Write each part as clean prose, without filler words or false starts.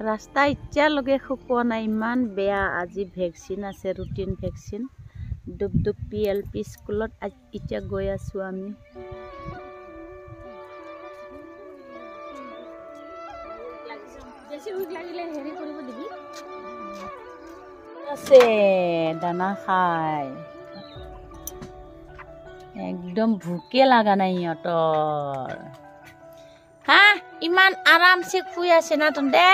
ৰাস্তা এতিয়ালৈকে শুকোৱা নাই, ইমান বেয়া। আজি ভেকচিন আছে, ৰুটিন ভেকচিন। দুবদুব PLP স্কুলত এতিয়া গৈ আছো আমি। আছে দানা খাই, একদম ভোকে লগা নাই সিহঁতৰ। হা ইমান আৰামছে শুই আছে না তহঁতে?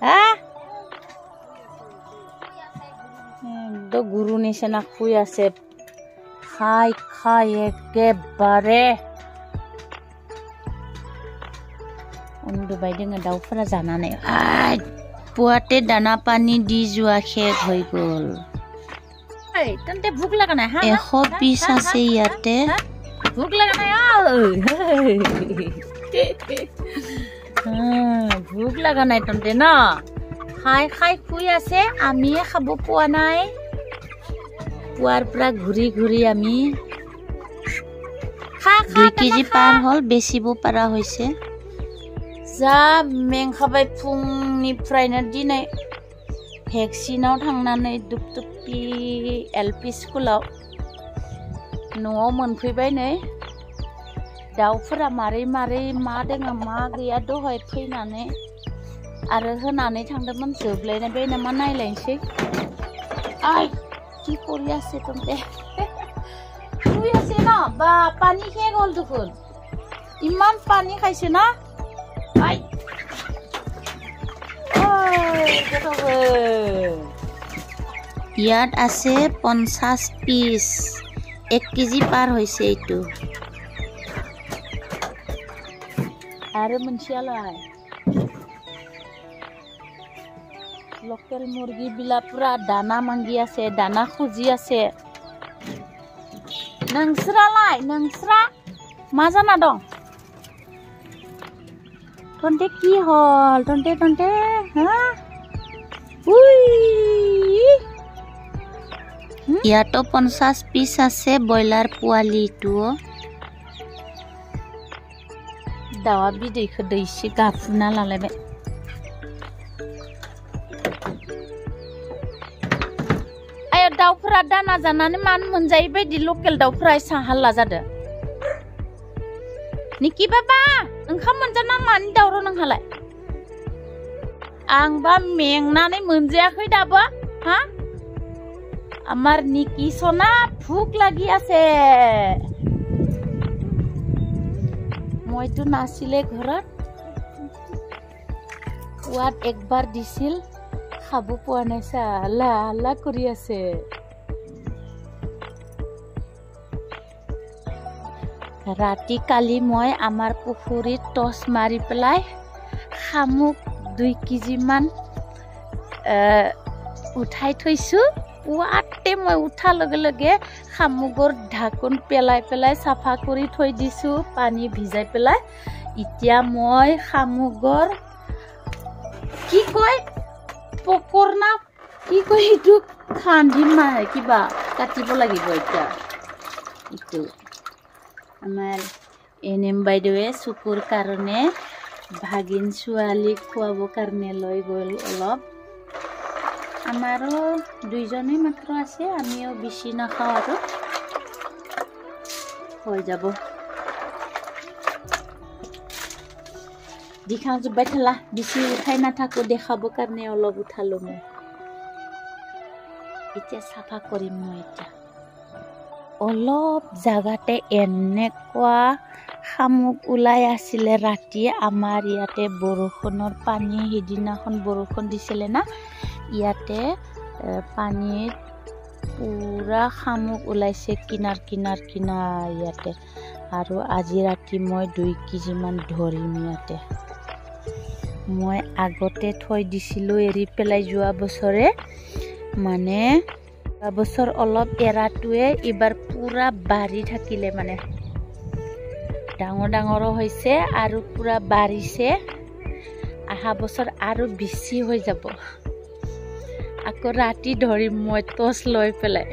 হা একদম গুৰু নিচিনা শুই আছে, খাই খাই একেবাৰে উন্দুবাই দङ দাউफोरा जानानै। পুৱাতে দানা পানী দি যোৱা শেষ হৈ গ'ল। তহঁতে ভোক লগা নাই? 120 আছে ইয়াতে। ভোক লগা নাই? ভোক লগা নাই তহঁতে ন? খাই খাই শুই আছে, আমিয়ে খাব পোৱা নাই। পুৱাৰ পৰা ঘূৰি ঘূৰি আমি 2 কেজি পাৰ হ'ল, বেচিব পৰা হৈছে। जा मेंखाबाय फुंनिफ्रायनो दिनै भेक्सिनाव थांनानै दुबदुब PLP स्कुलाव न'आव मोनफैबाय नै। दाउफोरा मारै मारै मा दोङो मा गैया दहाय फैनानै आरो होनानै थांदोंमोन, जोबलायबाय नामा नायलायनोसै। आइ কি কৰি আছে তহঁতে? শুই আছে ন? বা পানী শেষ হ'ল দেখোন, ইমান পানী খাইছে না? ইয়াত আছে 50 পিচ, 1 কেজি পাৰ হৈছে এইটো। আৰু मोनसेयालाय লোকেল মুৰ্গী বিলাক পুৰা দানা মাগি আছে, দানা খুজি আছে। नोंस्रालाय नोंस्रा मा जाना दं? तन्ते की हल तन्ते तन्ते हा ইয়াতো 50 পিচ আছে ব্ৰইলাৰ পোৱালিটো। दावा बिदैखौ दैसे गाफुना लालायबाय। आयो दाउफोरा दाना जानानै मानो मोनजायै बायदि लकेल दाउफोरा एसां हाल्ला जादों? निकि बाबा ओंखाम मोनजाना मानि दावराव नोंहालाय? आंबा मेंनानै मोनजायाखै दाबो। हा আমার নিকি সোনা ভোক লাগি আছে। মইতো নাছিলে ঘৰত, পুৱাত একবাৰ দিছিল, খাব পোৱা নাই, হাল্লা হাল্লা কৰি আছে। ৰাতি কালি মই আমাৰ পুখুৰীত টচ মাৰি পেলাই শামুক 2 কেজি মান উঠাই থৈছো। পুৱাতে মই উঠাৰ লগে লগে শামুকৰ ঢাকন পেলাই পেলাই চাফা কৰি থৈ দিছো, পানী ভিজাই পেলাই। এতিয়া মই শামুকৰ কি কয় পকৰনা কি কয় এইটো খান্দিম, মানে কিবা কাটিব লাগিব। এতিয়া এইটো আমাৰ NM বাইদেৱে চকুৰ কাৰণে ভাগিন ছোৱালীক খুৱাব কাৰণে লৈ গ'ল অলপ। আমাৰো 2জনেই মাত্ৰ আছে, আমিও বেছি নাখাওঁ আৰু হৈ যাব। দিখাওঁ জুবাই থালা, বেছি উঠাই নাথাকো, দেখাব কাৰণে অলপ উঠালো মই। এতিয়া চাফা কৰিম মই। এতিয়া অলপ জাগাতে এনেকুৱা শামুক ওলাই আছিলে ৰাতি। আমাৰ ইয়াতে বৰষুণৰ পানী, সিদিনাখন বৰষুণ দিছিলে না, ইয়াতে পানীত পুৰা শামুক ওলাইছে কিনাৰ কিনাৰ কিনাৰ ইয়াতে। আৰু আজি ৰাতি মই 2 কেজি মান ধৰিম ইয়াতে। মই আগতে থৈ দিছিলো এৰি পেলাই যোৱা বছৰে, মানে বছৰ অলপ এৰাটোৱে এইবাৰ পুৰা বাঢ়ি থাকিলে, মানে ডাঙৰ ডাঙৰো হৈছে আৰু পুৰা বাঢ়িছে। অহা বছৰ আৰু বেছি হৈ যাব। আকৌ ৰাতি ধৰিম মই টৰ্চ লৈ পেলাই।